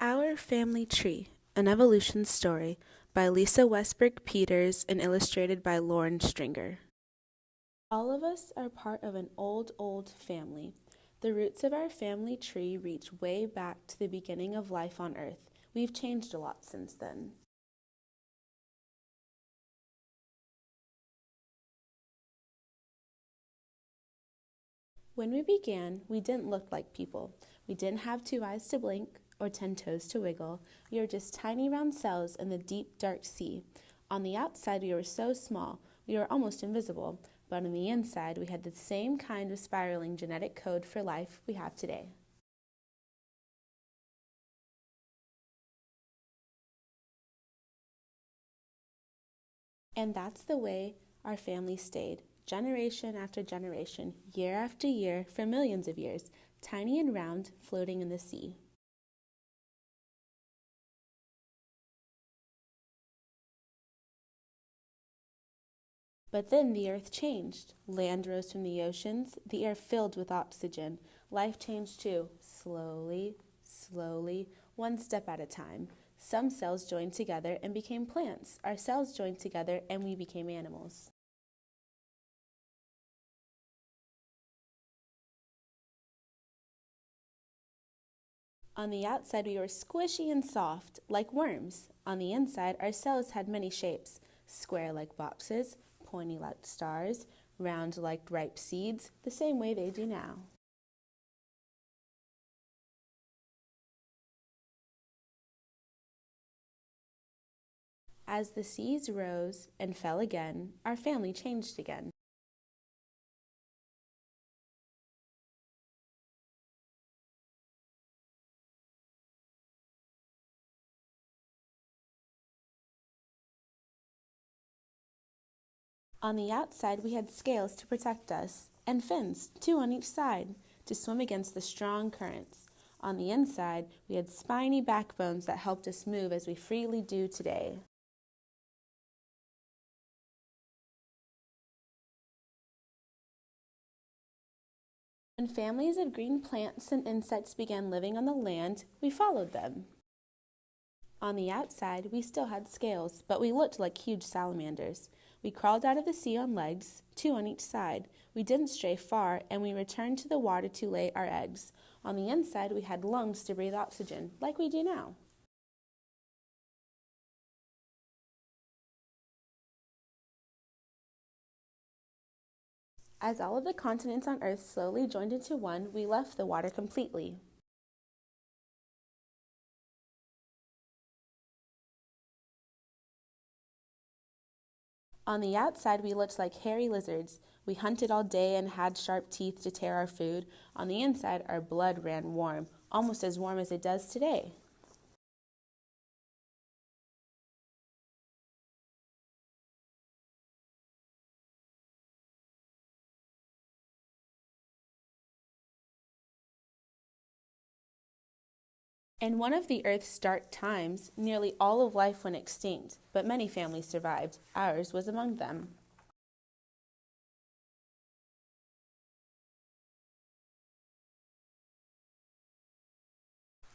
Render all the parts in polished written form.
Our Family Tree, an Evolution Story by Lisa Westbrook Peters and illustrated by Lauren Stringer. All of us are part of an old family. The roots of our family tree reach way back to the beginning of life on Earth. We've changed a lot since then. When we began, we didn't look like people. We didn't have 2 eyes to blink or 10 toes to wiggle. We were just tiny round cells in the deep, dark sea. On the outside, we were so small, we were almost invisible, but on the inside, we had the same kind of spiraling genetic code for life we have today. And that's the way our family stayed, generation after generation, year after year, for millions of years, tiny and round, floating in the sea. But then the earth changed. Land rose from the oceans, the air filled with oxygen. Life changed too, slowly, one step at a time. Some cells joined together and became plants. Our cells joined together and we became animals. On the outside, we were squishy and soft, like worms. On the inside, our cells had many shapes: square like boxes, pointy like stars, round like ripe seeds, the same way they do now. As the seas rose and fell again, our family changed again. On the outside, we had scales to protect us, and fins, 2 on each side, to swim against the strong currents. On the inside, we had spiny backbones that helped us move as we freely do today. When families of green plants and insects began living on the land, we followed them. On the outside, we still had scales, but we looked like huge salamanders. We crawled out of the sea on legs, 2 on each side. We didn't stray far, and we returned to the water to lay our eggs. On the inside, we had lungs to breathe oxygen, like we do now. As all of the continents on Earth slowly joined into one, we left the water completely. On the outside, we looked like hairy lizards. We hunted all day and had sharp teeth to tear our food. On the inside, our blood ran warm, almost as warm as it does today. In one of the Earth's dark times, nearly all of life went extinct, but many families survived. Ours was among them.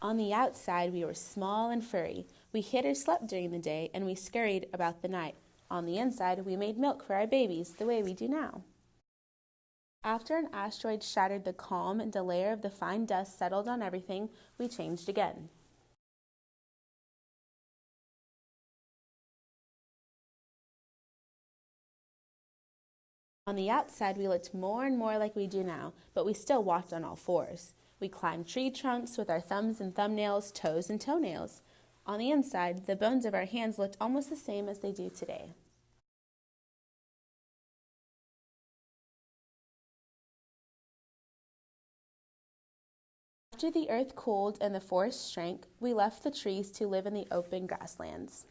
On the outside, we were small and furry. We hid or slept during the day, and we scurried about the night. On the inside, we made milk for our babies, the way we do now. After an asteroid shattered the calm and a layer of the fine dust settled on everything, we changed again. On the outside, we looked more and more like we do now, but we still walked on all fours. We climbed tree trunks with our thumbs and thumbnails, toes and toenails. On the inside, the bones of our hands looked almost the same as they do today. After the earth cooled and the forest shrank, we left the trees to live in the open grasslands.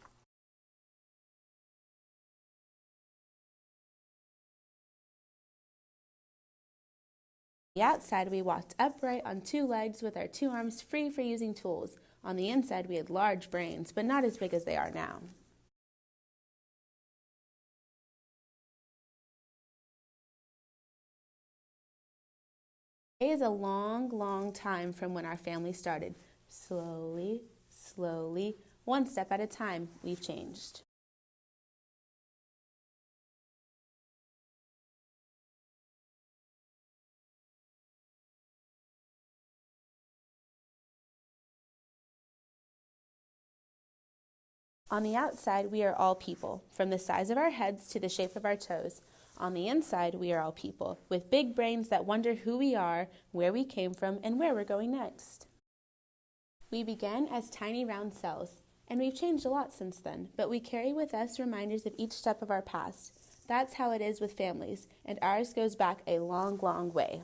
On the outside, we walked upright on 2 legs with our 2 arms free for using tools. On the inside, we had large brains, but not as big as they are now. Today is a long time from when our family started. Slowly, slowly, one step at a time, we've changed. On the outside, we are all people, from the size of our heads to the shape of our toes. On the inside, we are all people, with big brains that wonder who we are, where we came from, and where we're going next. We began as tiny round cells, and we've changed a lot since then, but we carry with us reminders of each step of our past. That's how it is with families, and ours goes back a long, long way.